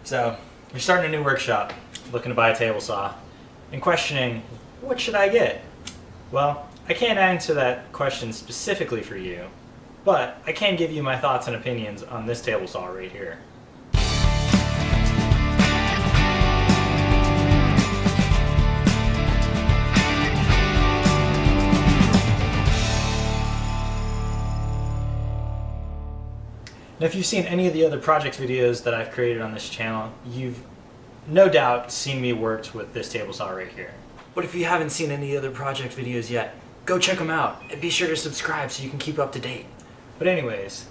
So, you're starting a new workshop, looking to buy a table saw, and questioning, what should I get? Well, I can't answer that question specifically for you, but I can give you my thoughts and opinions on this table saw right here. Now, if you've seen any of the other project videos that I've created on this channel, you've no doubt seen me work with this table saw right here. But if you haven't seen any other project videos yet, go check them out and be sure to subscribe so you can keep up to date. But anyways,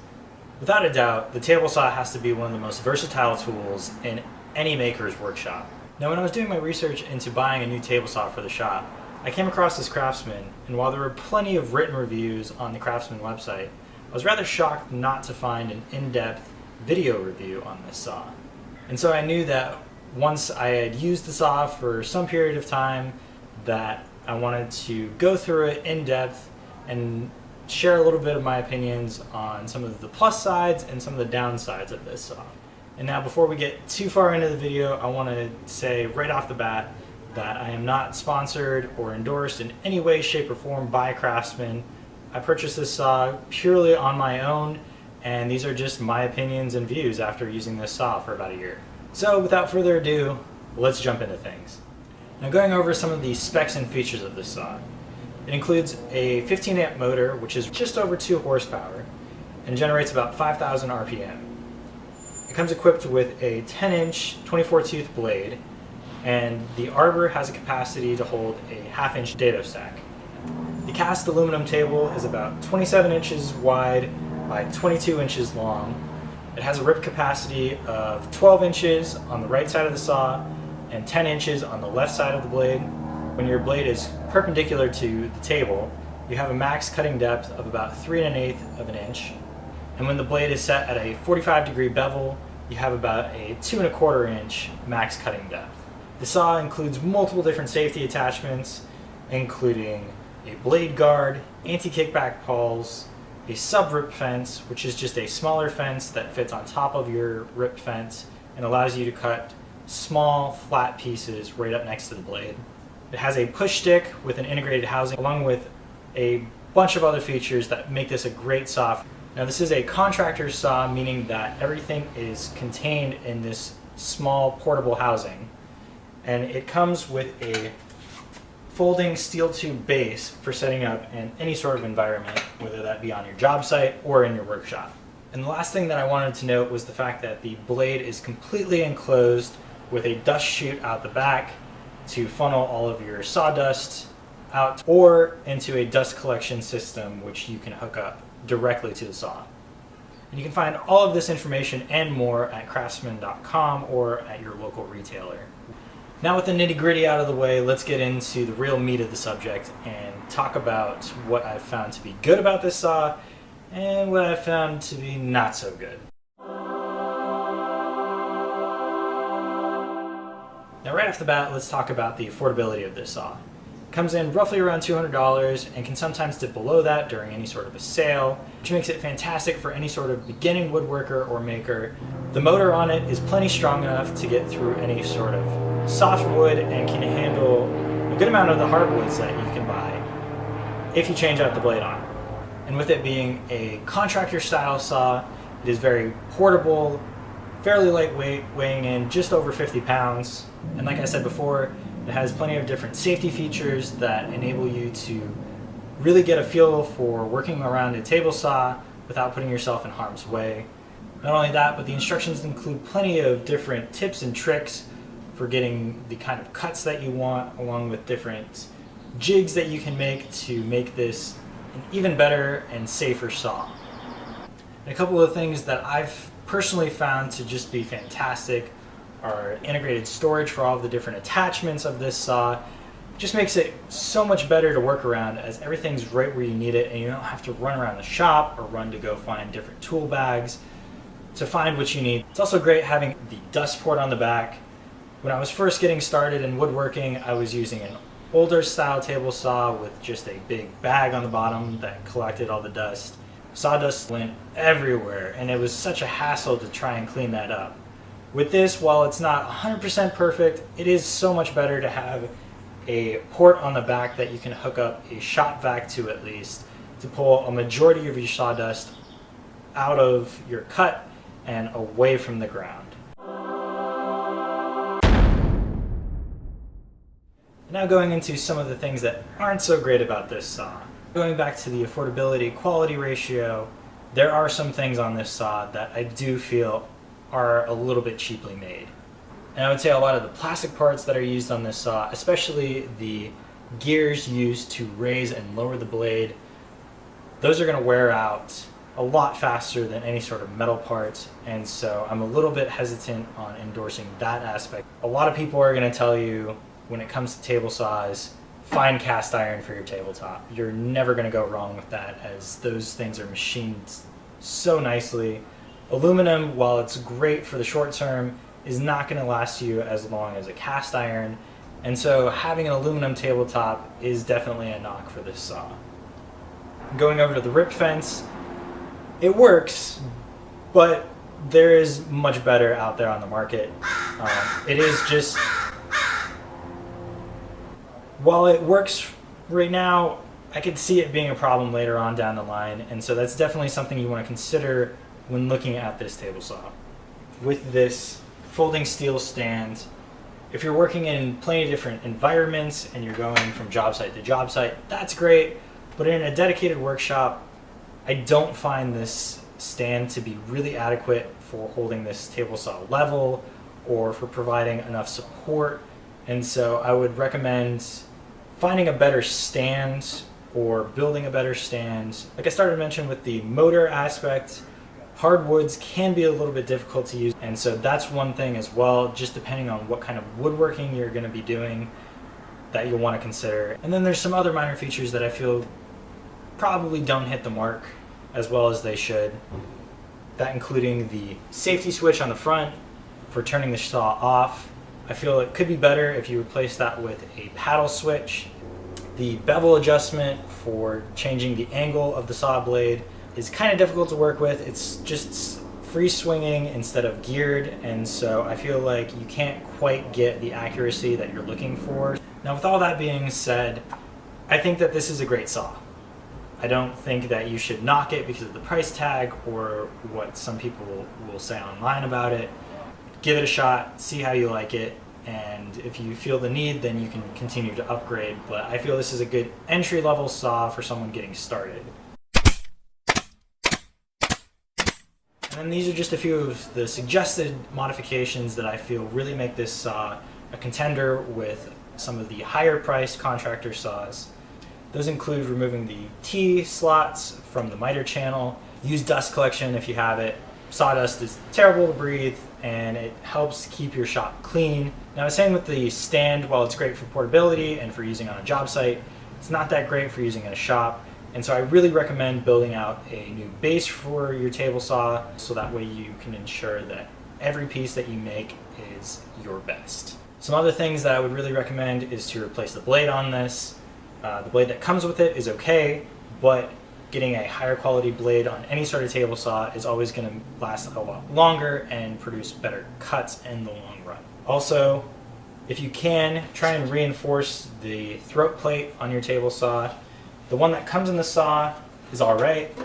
without a doubt, the table saw has to be one of the most versatile tools in any maker's workshop. Now, when I was doing my research into buying a new table saw for the shop, I came across this Craftsman, and while there were plenty of written reviews on the Craftsman website, I was rather shocked not to find an in-depth video review on this saw. And so I knew that once I had used the saw for some period of time, that I wanted to go through it in depth and share a little bit of my opinions on some of the plus sides and some of the downsides of this saw. And now, before we get too far into the video, I want to say right off the bat that I am not sponsored or endorsed in any way, shape, or form by Craftsman. I purchased this saw purely on my own, and these are just my opinions and views after using this saw for about a year. So without further ado, let's jump into things. Now, going over some of the specs and features of this saw. It includes a 15 amp motor, which is just over 2 horsepower, and generates about 5,000 RPM. It comes equipped with a 10-inch 24-tooth blade, and the arbor has a capacity to hold a half-inch dado stack. The cast aluminum table is about 27 inches wide by 22 inches long. It has a rip capacity of 12 inches on the right side of the saw and 10 inches on the left side of the blade. When your blade is perpendicular to the table, you have a max cutting depth of about 3 1/8 of an inch. And when the blade is set at a 45-degree bevel, you have about a 2 1/4 inch max cutting depth. The saw includes multiple different safety attachments, including a blade guard, anti-kickback pawls, a sub-rip fence, which is just a smaller fence that fits on top of your rip fence and allows you to cut small, flat pieces right up next to the blade. It has a push stick with an integrated housing, along with a bunch of other features that make this a great saw. Now, this is a contractor saw, meaning that everything is contained in this small portable housing, and it comes with a folding steel tube base for setting up in any sort of environment, whether that be on your job site or in your workshop. And the last thing that I wanted to note was the fact that the blade is completely enclosed with a dust chute out the back to funnel all of your sawdust out, or into a dust collection system which you can hook up directly to the saw. And you can find all of this information and more at craftsman.com or at your local retailer. Now, with the nitty-gritty out of the way, let's get into the real meat of the subject and talk about what I've found to be good about this saw and what I've found to be not so good. Now, right off the bat, let's talk about the affordability of this saw. It comes in roughly around $200 and can sometimes dip below that during any sort of a sale, which makes it fantastic for any sort of beginning woodworker or maker. The motor on it is plenty strong enough to get through any sort of soft wood and can handle a good amount of the hardwoods that you can buy if you change out the blade on it. And with it being a contractor style saw, it is very portable, fairly lightweight, weighing in just over 50 pounds. And like I said before, it has plenty of different safety features that enable you to really get a feel for working around a table saw without putting yourself in harm's way. Not only that, but the instructions include plenty of different tips and tricks for getting the kind of cuts that you want, along with different jigs that you can make to make this an even better and safer saw. And a couple of things that I've personally found to just be fantastic are integrated storage for all of the different attachments of this saw. It just makes it so much better to work around, as everything's right where you need it and you don't have to run around the shop or run to go find different tool bags to find what you need. It's also great having the dust port on the back. When I was first getting started in woodworking, I was using an older style table saw with just a big bag on the bottom that collected all the dust. Sawdust went everywhere, and it was such a hassle to try and clean that up. With this, while it's not 100% perfect, it is so much better to have a port on the back that you can hook up a shop vac to, at least, to pull a majority of your sawdust out of your cut and away from the ground. Now going into some of the things that aren't so great about this saw. Going back to the affordability quality ratio, there are some things on this saw that I do feel are a little bit cheaply made. And I would say a lot of the plastic parts that are used on this saw, especially the gears used to raise and lower the blade, those are going to wear out a lot faster than any sort of metal parts, and so I'm a little bit hesitant on endorsing that aspect. A lot of people are going to tell you, when it comes to table saws, find cast iron for your tabletop. You're never going to go wrong with that, as those things are machined so nicely. Aluminum, while it's great for the short term, is not going to last you as long as a cast iron, and so having an aluminum tabletop is definitely a knock for this saw. Going over to the rip fence, it works, but there is much better out there on the market. It is just, while it works right now, I could see it being a problem later on down the line, and so that's definitely something you want to consider when looking at this table saw. With this folding steel stand, if you're working in plenty of different environments and you're going from job site to job site, that's great, but in a dedicated workshop, I don't find this stand to be really adequate for holding this table saw level or for providing enough support, and so I would recommend finding a better stand or building a better stand. Like I started to mention with the motor aspect, hardwoods can be a little bit difficult to use, and so that's one thing as well, just depending on what kind of woodworking you're going to be doing that you'll want to consider. And then there's some other minor features that I feel probably don't hit the mark as well as they should. That including the safety switch on the front for turning the saw off. I feel it could be better if you replace that with a paddle switch. The bevel adjustment for changing the angle of the saw blade is kind of difficult to work with. It's just free swinging instead of geared, and so I feel like you can't quite get the accuracy that you're looking for. Now, with all that being said, I think that this is a great saw. I don't think that you should knock it because of the price tag or what some people will say online about it. Give it a shot, see how you like it, and if you feel the need, then you can continue to upgrade. But I feel this is a good entry-level saw for someone getting started. And these are just a few of the suggested modifications that I feel really make this saw a contender with some of the higher priced contractor saws. Those include removing the T slots from the miter channel, use dust collection if you have it. Sawdust is terrible to breathe and it helps keep your shop clean. Now, I was saying with the stand, while it's great for portability and for using on a job site, it's not that great for using in a shop. And so I really recommend building out a new base for your table saw so that way you can ensure that every piece that you make is your best. Some other things that I would really recommend is to replace the blade on this. The blade that comes with it is okay, but getting a higher quality blade on any sort of table saw is always going to last a lot longer and produce better cuts in the long run. Also, if you can, try and reinforce the throat plate on your table saw. The one that comes in the saw is alright,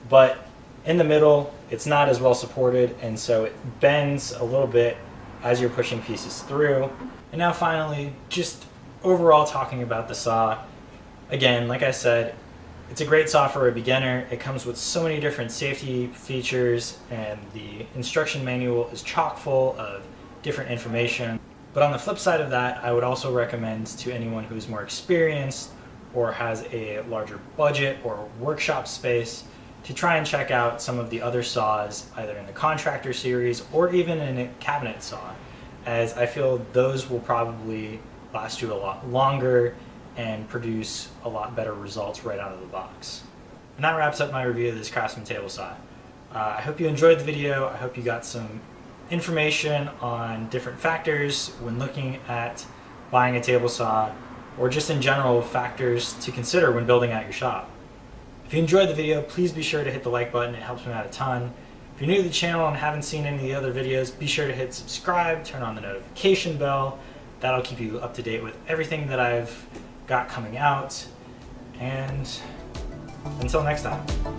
but in the middle it's not as well supported, and so it bends a little bit as you're pushing pieces through. And now finally, just overall talking about the saw, again, like I said, it's a great saw for a beginner. It comes with so many different safety features, and the instruction manual is chock full of different information. But on the flip side of that, I would also recommend to anyone who's more experienced or has a larger budget or workshop space to try and check out some of the other saws, either in the contractor series or even in a cabinet saw, as I feel those will probably last you a lot longer and produce a lot better results right out of the box. And that wraps up my review of this Craftsman Table Saw. I hope you enjoyed the video. I hope you got some information on different factors when looking at buying a table saw, or just in general factors to consider when building out your shop. If you enjoyed the video, please be sure to hit the like button. It helps me out a ton. If you're new to the channel and haven't seen any of the other videos, be sure to hit subscribe, turn on the notification bell. That'll keep you up to date with everything that I've got coming out. And until next time.